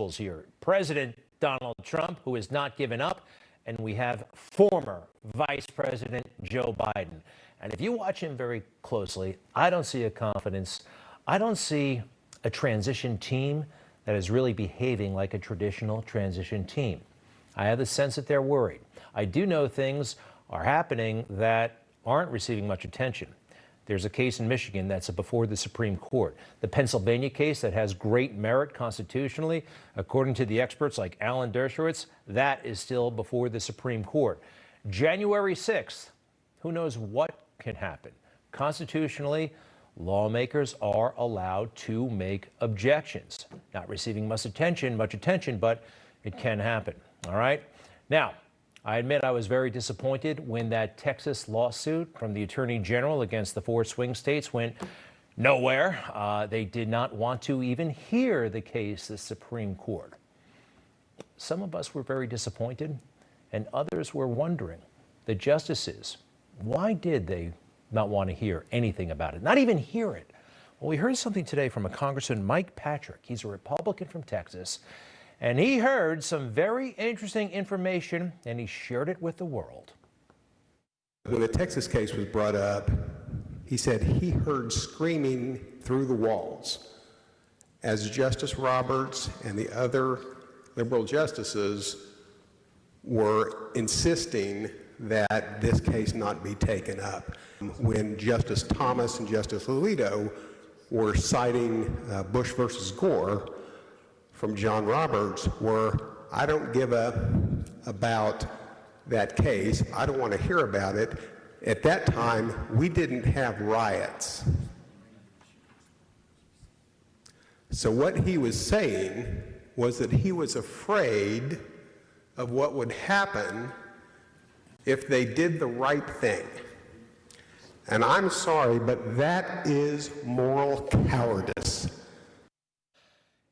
principles here. President Donald Trump, who has not given up, and we have former Vice President Joe Biden. And if you watch him very closely, I don't see a confidence. I don't see a transition team that is really behaving like a traditional transition team. I have the sense that they're worried. I do know things are happening that aren't receiving much attention. There's a case in Michigan that's before the Supreme Court. The Pennsylvania case that has great merit constitutionally, according to the experts like Alan Dershowitz, that is still before the Supreme Court. January 6th, who knows what can happen. Constitutionally, lawmakers are allowed to make objections. Not receiving much attention, but it can happen. All right. Now, I admit I was very disappointed when that Texas lawsuit from the Attorney General against the 4 swing states went nowhere. They did not want to even hear the case, the Supreme Court. Some of us were very disappointed, and others were wondering, the justices, why did they not want to hear anything about it, not even hear it? Well, we heard something today from a Congressman, Mike Patrick. He's a Republican from Texas. And he heard some very interesting information, and he shared it with the world. When the Texas case was brought up, he said he heard screaming through the walls as Justice Roberts and the other liberal justices were insisting that this case not be taken up. When Justice Thomas and Justice Alito were citing Bush versus Gore, from John Roberts, were, I don't give about that case. I don't want to hear about it. At that time, we didn't have riots. So what he was saying was that he was afraid of what would happen if they did the right thing. And I'm sorry, but that is moral cowardice.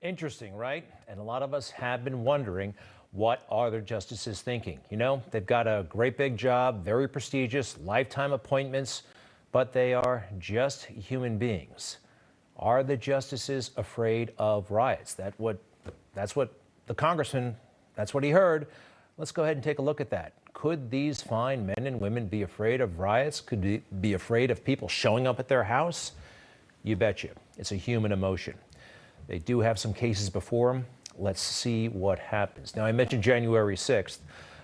Interesting, right? And a lot of us have been wondering, what are the justices thinking? You know, they've got a great big job, very prestigious, lifetime appointments, but they are just human beings. Are the justices afraid of riots? That's what the congressman, that's what he heard. Let's go ahead and take a look at that. Could these fine men and women be afraid of riots? Could they be afraid of people showing up at their house? You betcha. It's a human emotion. They do have some cases before them. Let's see what happens. Now, I mentioned January 6th.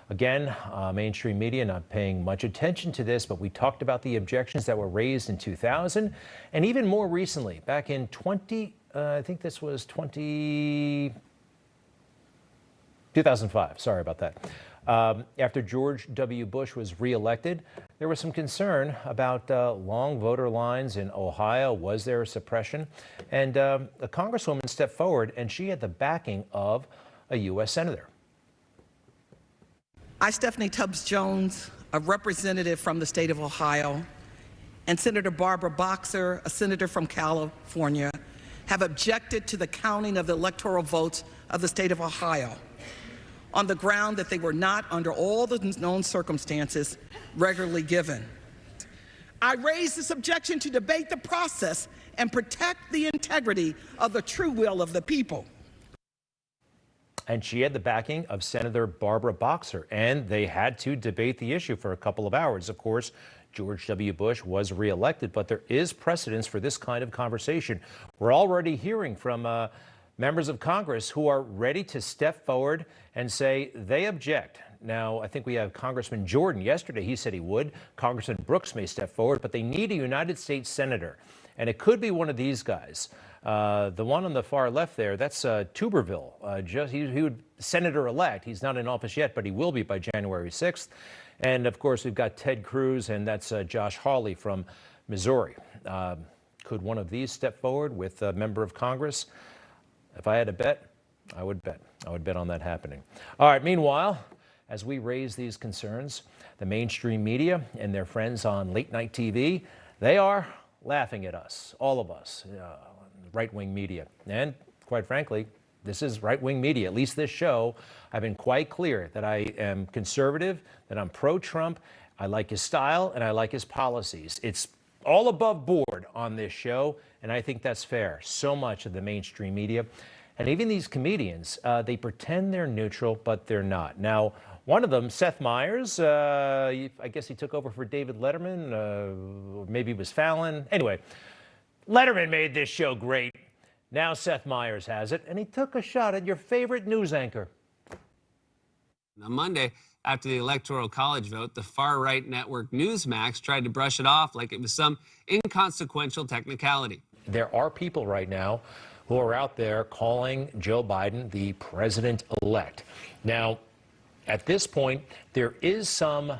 Again, mainstream media not paying much attention to this, but we talked about the objections that were raised in 2000, and even more recently, back in 2005, sorry about that. After George W. Bush was reelected, there was some concern about long voter lines in Ohio. Was there a suppression? And a congresswoman stepped forward, and she had the backing of a U.S. senator. I, Stephanie Tubbs Jones, a representative from the state of Ohio, and Senator Barbara Boxer, a senator from California, have objected to the counting of the electoral votes of the state of Ohio on the ground that they were not, under all the known circumstances, regularly given. I raise this objection to debate the process and protect the integrity of the true will of the people. And she had the backing of Senator Barbara Boxer, and they had to debate the issue for a couple of hours. Of course, George W. Bush was reelected, but there is precedence for this kind of conversation. We're already hearing from members of Congress who are ready to step forward and say they object. Now, I think we have Congressman Jordan. Yesterday, he said he would. Congressman Brooks may step forward, but they need a United States senator. And it could be one of these guys. The one on the far left there, that's Tuberville. He would senator-elect. He's not in office yet, but he will be by January 6th. And, of course, we've got Ted Cruz, and that's Josh Hawley from Missouri. Could one of these step forward with a member of Congress? If I had to bet, I would bet. I would bet on that happening. All right, meanwhile, as we raise these concerns, the mainstream media and their friends on late-night TV, they are laughing at us, all of us, right-wing media. And quite frankly, this is right-wing media, at least this show. I've been quite clear that I am conservative, that I'm pro-Trump, I like his style, and I like his policies. It's all above board on this show, and I think that's fair. So much of the mainstream media. And even these comedians, they pretend they're neutral, but they're not. Now, one of them, Seth Meyers, I guess he took over for David Letterman, or maybe it was Fallon. Anyway, Letterman made this show great. Now Seth Meyers has it, and he took a shot at your favorite news anchor. On Monday, after the Electoral College vote, the far-right network Newsmax tried to brush it off like it was some inconsequential technicality. There are people right now who are out there calling Joe Biden the president-elect. Now, at this point, there is some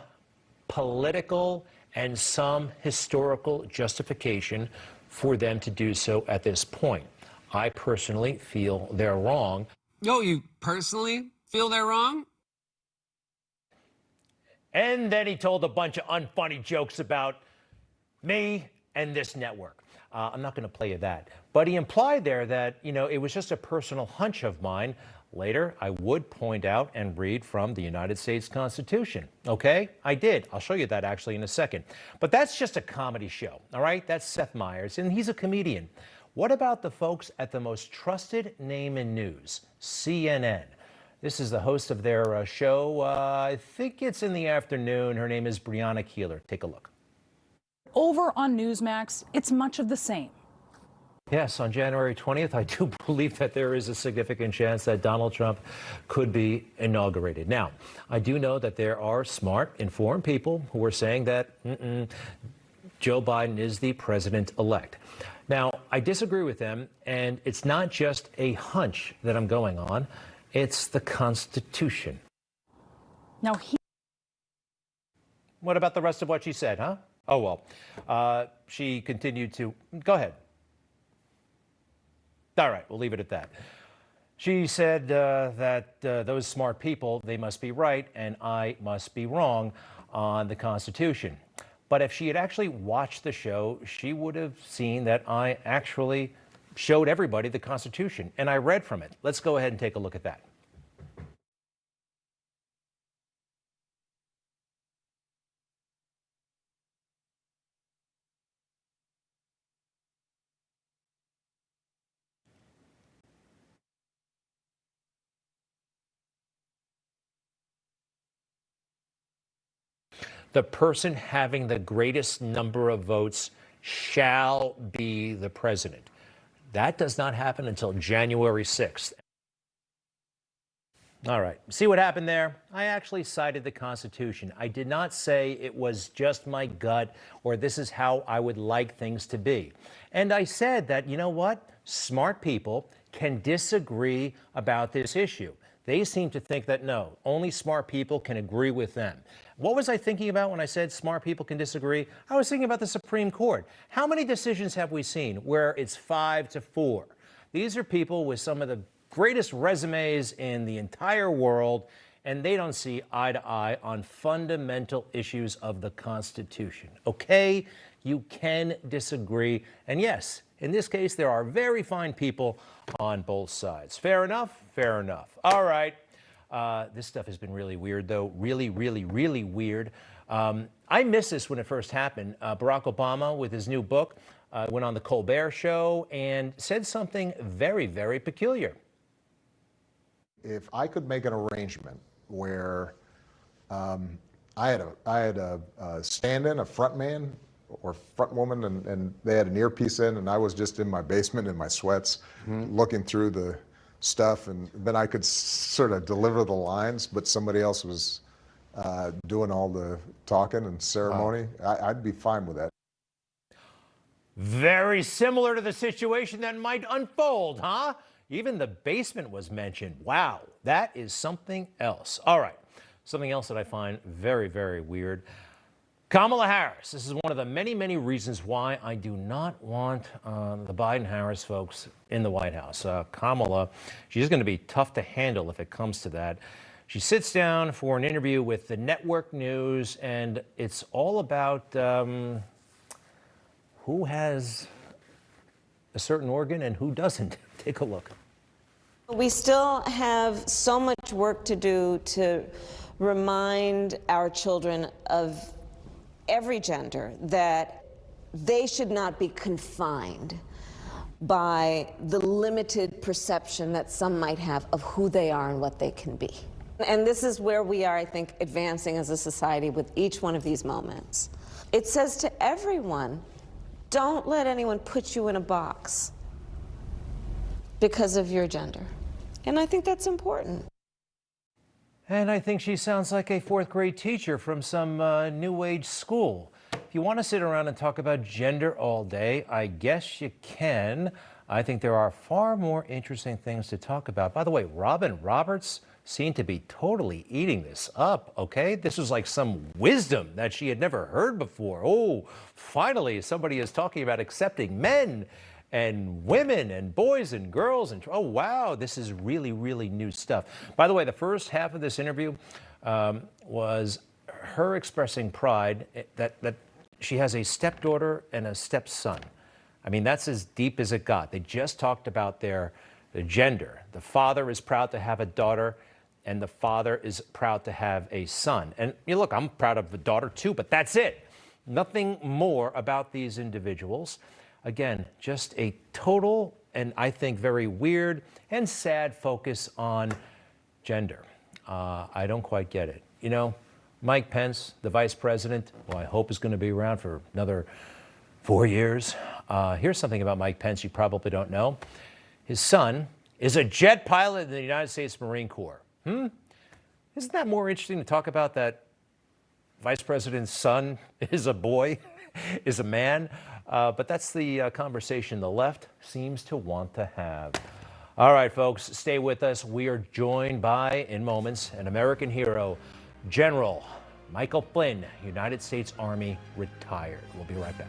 political and some historical justification for them to do so at this point. I personally feel they're wrong. No, you personally feel they're wrong? And then he told a bunch of unfunny jokes about me and this network. I'm not going to play you that. But he implied there that, it was just a personal hunch of mine. Later, I would point out and read from the United States Constitution. Okay? I did. I'll show you that actually in a second. But that's just a comedy show, all right? That's Seth Meyers, and he's a comedian. What about the folks at the most trusted name in news, CNN? This is the host of their show. I think it's in the afternoon. Her name is Brianna Keeler. Take a look. Over on Newsmax, it's much of the same. Yes, on January 20th, I do believe that there is a significant chance that Donald Trump could be inaugurated. Now, I do know that there are smart, informed people who are saying that Joe Biden is the president-elect. Now, I disagree with them, and it's not just a hunch that I'm going on. It's the Constitution. Now, What about the rest of what she said, huh? Oh, well, she continued to... Go ahead. All right, we'll leave it at that. She said that those smart people, they must be right, and I must be wrong on the Constitution. But if she had actually watched the show, she would have seen that I actually showed everybody the Constitution, and I read from it. Let's go ahead and take a look at that. The person having the greatest number of votes shall be the president. That does not happen until January 6th. All right, see what happened there? I actually cited the Constitution. I did not say it was just my gut or this is how I would like things to be. And I said that, you know what? Smart people can disagree about this issue. They seem to think that, no, only smart people can agree with them. What was I thinking about when I said smart people can disagree? I was thinking about the Supreme Court. How many decisions have we seen where it's 5-4? These are people with some of the greatest resumes in the entire world, and they don't see eye to eye on fundamental issues of the Constitution. Okay, you can disagree. And yes, in this case, there are very fine people on both sides. Fair enough? Fair enough. All right. This stuff has been really weird, though. Really, really, really weird. I missed this when it first happened. Barack Obama, with his new book, went on the Colbert Show and said something very, very peculiar. If I could make an arrangement where I had a stand-in, a front man or front woman, and they had an earpiece in, and I was just in my basement in my sweats, looking through the stuff, and then I could sort of deliver the lines, but somebody else was doing all the talking and ceremony. I'd be fine with that. Very similar to the situation that might unfold, huh? Even the basement was mentioned. Wow, that is something else. All right, something else that I find very, very weird. Kamala Harris. This is one of the many, many reasons why I do not want the Biden-Harris folks in the White House. Kamala, she's going to be tough to handle if it comes to that. She sits down for an interview with the network news, and it's all about who has a certain organ and who doesn't. Take a look. We still have so much work to do to remind our children of every gender that they should not be confined by the limited perception that some might have of who they are and what they can be. And this is where we are, I think, advancing as a society with each one of these moments. It says to everyone, don't let anyone put you in a box because of your gender. And I think that's important. And I think she sounds like a fourth grade teacher from some new age school. If you want to sit around and talk about gender all day, I guess you can. I think there are far more interesting things to talk about. By the way, Robin Roberts seemed to be totally eating this up, okay? This was like some wisdom that she had never heard before. Oh, finally, somebody is talking about accepting men and women and boys and girls. And oh, wow, this is really, really new stuff. By the way, the first half of this interview was her expressing pride that she has a stepdaughter and a stepson. I mean, that's as deep as it got. They just talked about their gender. The father is proud to have a daughter, and the father is proud to have a son. And you look, I'm proud of a daughter too, but that's it. Nothing more about these individuals. Again, just a total and I think very weird and sad focus on gender. I don't quite get it. You know, Mike Pence, the vice president, who I hope is going to be around for another 4 years. Here's something about Mike Pence you probably don't know. His son is a jet pilot in the United States Marine Corps. Isn't that more interesting to talk about that vice president's son is a boy, is a man? But that's the conversation the left seems to want to have. All right, folks, stay with us. We are joined by, in moments, an American hero, General Michael Flynn, United States Army, retired. We'll be right back.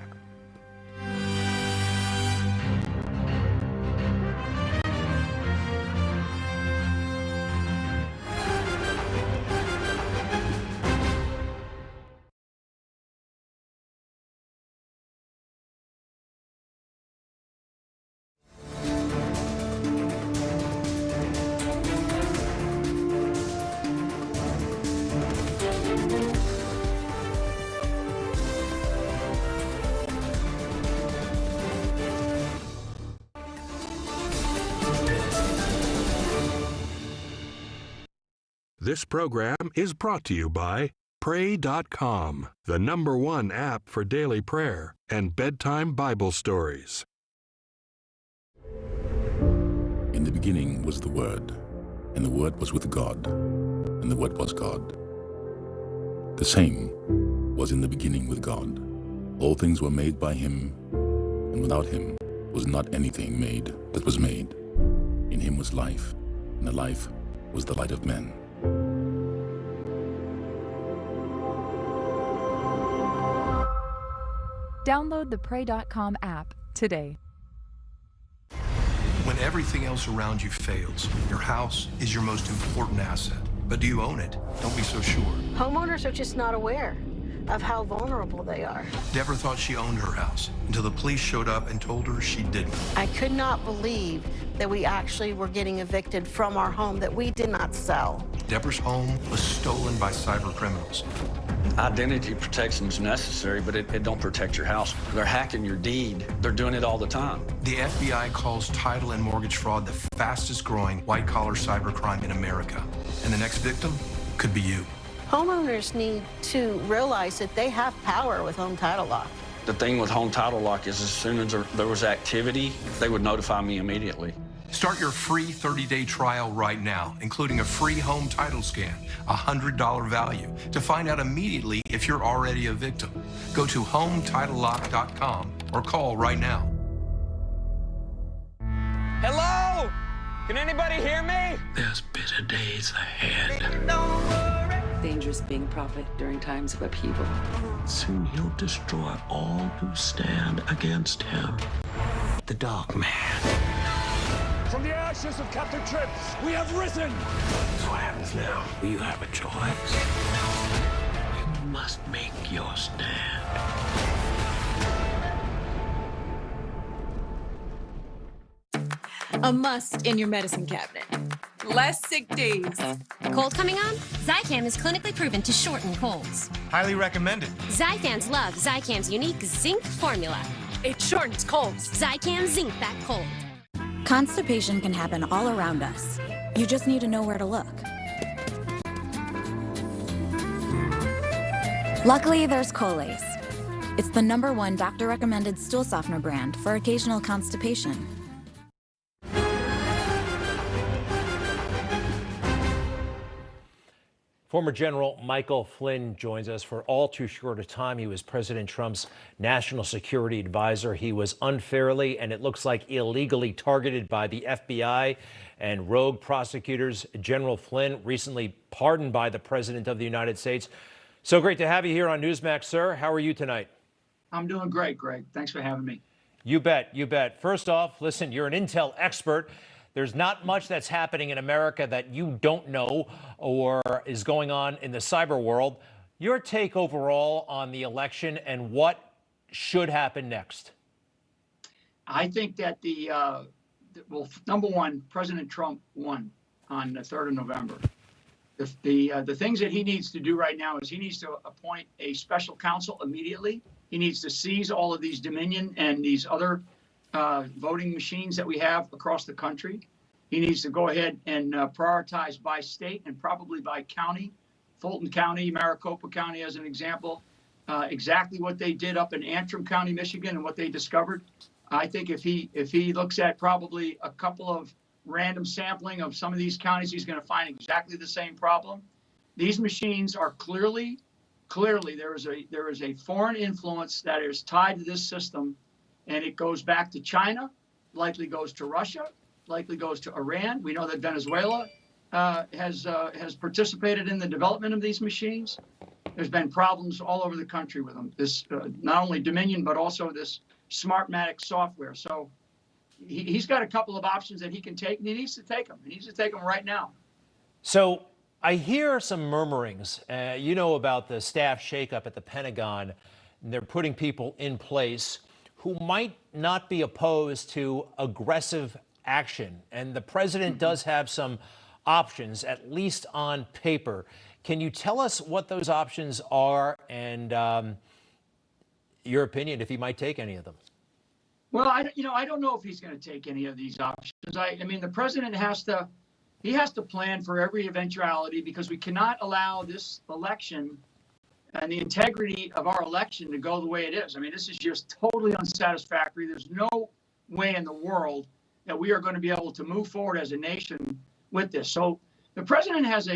This program is brought to you by Pray.com, the #1 app for daily prayer and bedtime Bible stories. In the beginning was the Word, and the Word was with God, and the Word was God. The same was in the beginning with God. All things were made by Him, and without Him was not anything made that was made. In Him was life, and the life was the light of men. Download the Pray.com app today. When everything else around you fails, your house is your most important asset. But do you own it? Don't be so sure. Homeowners are just not aware of how vulnerable they are. Deborah thought she owned her house until the police showed up and told her she didn't. I could not believe that we actually were getting evicted from our home that we did not sell. Deborah's home was stolen by cyber criminals. Identity protection is necessary, but it don't protect your house. They're hacking your deed. They're doing it all the time. The FBI calls title and mortgage fraud the fastest growing white-collar cybercrime in America. And the next victim could be you. Homeowners need to realize that they have power with Home Title Lock. The thing with Home Title Lock is as soon as there was activity, they would notify me immediately. Start your free 30-day trial right now, including a free home title scan, a $100 value, to find out immediately if you're already a victim. Go to HomeTitleLock.com or call right now. Hello? Can anybody hear me? There's bitter days ahead. Dangerous being a prophet during times of upheaval. Soon he'll destroy all who stand against him. The Dark Man. From the ashes of Captain Trips, we have risen! So what happens now? You have a choice. You must make your stand. A must in your medicine cabinet. Less sick days. Cold coming on? Zicam is clinically proven to shorten colds. Highly recommended. Zyfans love Zicam's unique zinc formula. It shortens colds. Zicam Zinc that cold. Constipation can happen all around us. You just need to know where to look. Luckily, there's Colace. It's the #1 doctor-recommended stool softener brand for occasional constipation. Former General Michael Flynn joins us. For all too short a time, he was President Trump's national security advisor. He was unfairly and it looks like illegally targeted by the FBI and rogue prosecutors. General Flynn recently pardoned by the President of the United States. So great to have you here on Newsmax, sir. How are you tonight? I'm doing great, Greg. Thanks for having me. You bet, you bet. First off, listen, you're an intel expert. There's not much that's happening in America that you don't know or is going on in the cyber world. Your take overall on the election and what should happen next? I think that well, #1, President Trump won on the 3rd of November. The things that he needs to do right now is he needs to appoint a special counsel immediately. He needs to seize all of these Dominion and these other voting machines that we have across the country. He needs to go ahead and prioritize by state and probably by county. Fulton County, Maricopa County as an example, exactly what they did up in Antrim County, Michigan, and what they discovered. I think if he looks at probably a couple of random sampling of some of these counties, he's going to find exactly the same problem. These machines are clearly there is a foreign influence that is tied to this system, and it goes back to China, likely goes to Russia, likely goes to Iran. We know that Venezuela has participated in the development of these machines. There's been problems all over the country with them. This not only Dominion, but also this Smartmatic software. So he's got a couple of options that he can take, and he needs to take them. He needs to take them right now. So I hear some murmurings, you know, about the staff shakeup at the Pentagon. And they're putting people in place who might not be opposed to aggressive action. And the president does have some options, at least on paper. Can you tell us what those options are and your opinion, if he might take any of them? Well, I don't know if he's going to take any of these options. I mean, the president has to plan for every eventuality, because we cannot allow this election and the integrity of our election to go the way it is. I mean, this is just totally unsatisfactory. There's no way in the world that we are going to be able to move forward as a nation with this. So the president has a